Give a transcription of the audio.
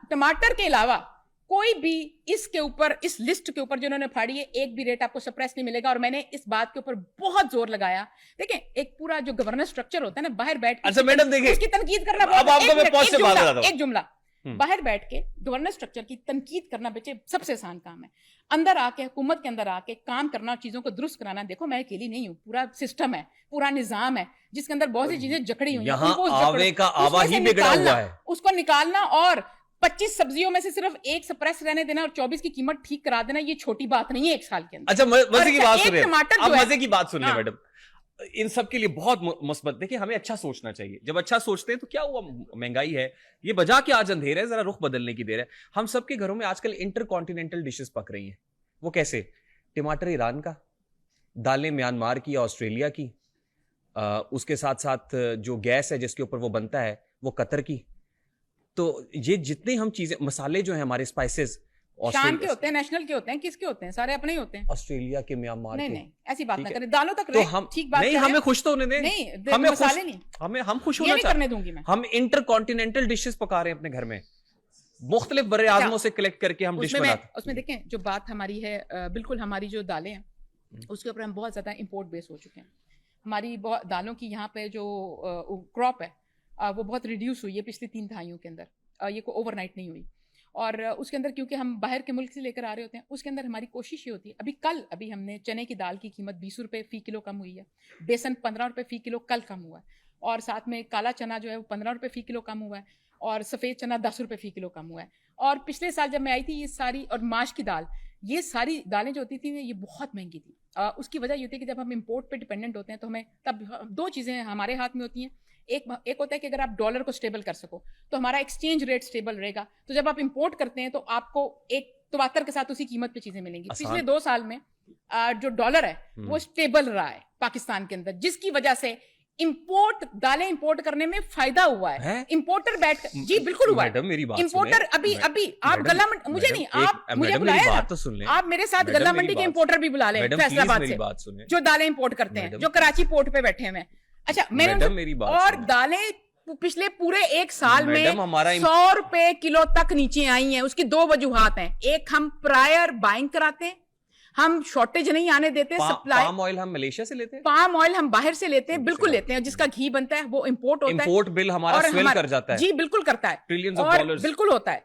टमाटर के अलावा कोई भी इसके ऊपर, इस लिस्ट के ऊपर जिन्होंने फाड़ी है, एक भी रेट आपको सप्रेस नहीं मिलेगा। और मैंने इस बात के ऊपर बहुत जोर लगाया। देखें, एक पूरा जो गवर्नेंस स्ट्रक्चर होता है ना, बाहर बैठ के, अच्छा मैडम देखिए, उसकी तनकीद करना, अब आपको मैं पॉज से बात बताता हूं। एक जुमला, बाहर बैठ के गवर्नेंस स्ट्रक्चर की तनकीद करना बच्चे सबसे आसान काम है। अंदर आके, हुकूमत के अंदर आके काम करना, चीजों को दुरुस्त कराना। देखो, मैं अकेली नहीं हूँ, पूरा सिस्टम है, पूरा निजाम है, जिसके अंदर बहुत सी चीजें जकड़ी हुई हैं। यहाँ आवे का आवा ही बिगड़ा हुआ है, उसको निकालना और 25 सब्जियों में से सिर्फ एक सप्रेस रहने देना और 24 की कीमत ठीक करा देना, ये छोटी बात नहीं है एक साल के अंदर। अच्छा मजे की बात सुनिए, टमाटर अब मजे की बात सुनिए मैडम, इन सब के लिए बहुत मुस्बत। देखिए, हमें अच्छा सोचना चाहिए। जब अच्छा सोचते हैं तो क्या हुआ, महंगाई है, ये बजा के आज अंधेरा है, जरा रुख बदलने की देर है। हम सबके घरों में आजकल इंटरकॉन्टिनेंटल डिशेस पक रही हैं। वो कैसे? टमाटर ईरान का, दालें म्यांमार की, ऑस्ट्रेलिया की, उसके साथ साथ जो गैस है जिसके ऊपर वो बनता है वो कतर की। तो ये जितने हम चीजें, मसाले जो हैं हमारे, स्पाइसेस, शान के होते हैं, नेशनल के होते हैं, किसके होते हैं? सारे अपने ही होते हैं। ऑस्ट्रेलिया के, म्यांमार के। नहीं, ऐसी बात ना करें, दालों तक तो हम ठीक बात नहीं, हमें खुश तो होने दें। नहीं, हमें मसाले नहीं, हम खुश होना नहीं करने दूंगी मैं। हम इंटरकॉन्टिनेंटल डिशेस पका रहे हैं अपने घर में, मुख्तलिफ बड़े आजमों से कलेक्ट करके हम डिश बनाते हैं। उसमें देखें, जो बात हमारी है, बिल्कुल हमारी जो दालें हैं उसके ऊपर हम बहुत ज्यादा इंपोर्ट बेस हो चुके हैं। हमारी बहुत दालों की यहाँ पे जो क्रॉप है वो बहुत रिड्यूस हुई है पिछली 3 दहाइयों के अंदर। ये कोई ओवरनाइट नहीं हुई। और उसके अंदर क्योंकि हम बाहर के मुल्क से लेकर आ रहे होते हैं, उसके अंदर हमारी कोशिश ये होती है। अभी हमने चने की दाल की कीमत 20 रुपये फी किलो कम हुई है, बेसन 15 रुपये फी किलो कल कम हुआ है, और साथ में काला चना जो है वो 15 रुपये फी किलो कम हुआ है, और सफ़ेद चना 10 रुपये फी किलो कम हुआ है। और पिछले साल जब मैं आई थी, ये सारी, और माश की दाल, ये सारी दालें जो होती थी ये बहुत महंगी थी। उसकी वजह ये होती है कि जब हम इंपोर्ट पे डिपेंडेंट होते हैं तो हमें तब 2 चीज़ें हमारे हाथ में होती हैं। एक होता है कि अगर आप डॉलर को स्टेबल कर सको तो हमारा एक्सचेंज रेट स्टेबल रहेगा। तो जब आप इंपोर्ट करते हैं तो आपको एक तवातर के साथ उसी कीमत पे चीजें मिलेंगी। पिछले 2 साल में जो डॉलर है वो स्टेबल रहा है पाकिस्तान के अंदर, जिसकी वजह से दालें इंपोर्ट करने में फायदा हुआ है। इंपोर्टर जी बिल्कुल हुआ है। मेरी बात इंपोर्टर अभी आप गला मुझे नहीं, आप मुझे बुलाया बात तो सुन लें। आप मेरे साथ गला मंडी के इंपोर्टर भी बुला लें फैसलाबाद से, जो दालें इंपोर्ट करते हैं, जो कराची पोर्ट पे बैठे हुए हैं। अच्छा, मेरी बात, और दालें पिछले पूरे 1 साल में 100 रुपए किलो तक नीचे आई हैं। उसकी 2 वजूहात हैं। एक, हम प्रायर बाइंग कराते हैं, हम शॉर्टेज नहीं आने देते। सप्लाई, पाम ऑयल हम मलेशिया से लेते हैं, पाम ऑयल हम बाहर से लेते हैं, बिल्कुल लेते हैं। जिसका घी बनता है वो इंपोर्ट होता है। इंपोर्ट बिल हमारा स्वेल कर जाता है। जी बिल्कुल करता है, ट्रिलियंस ऑफ डॉलर्स बिल्कुल होता है।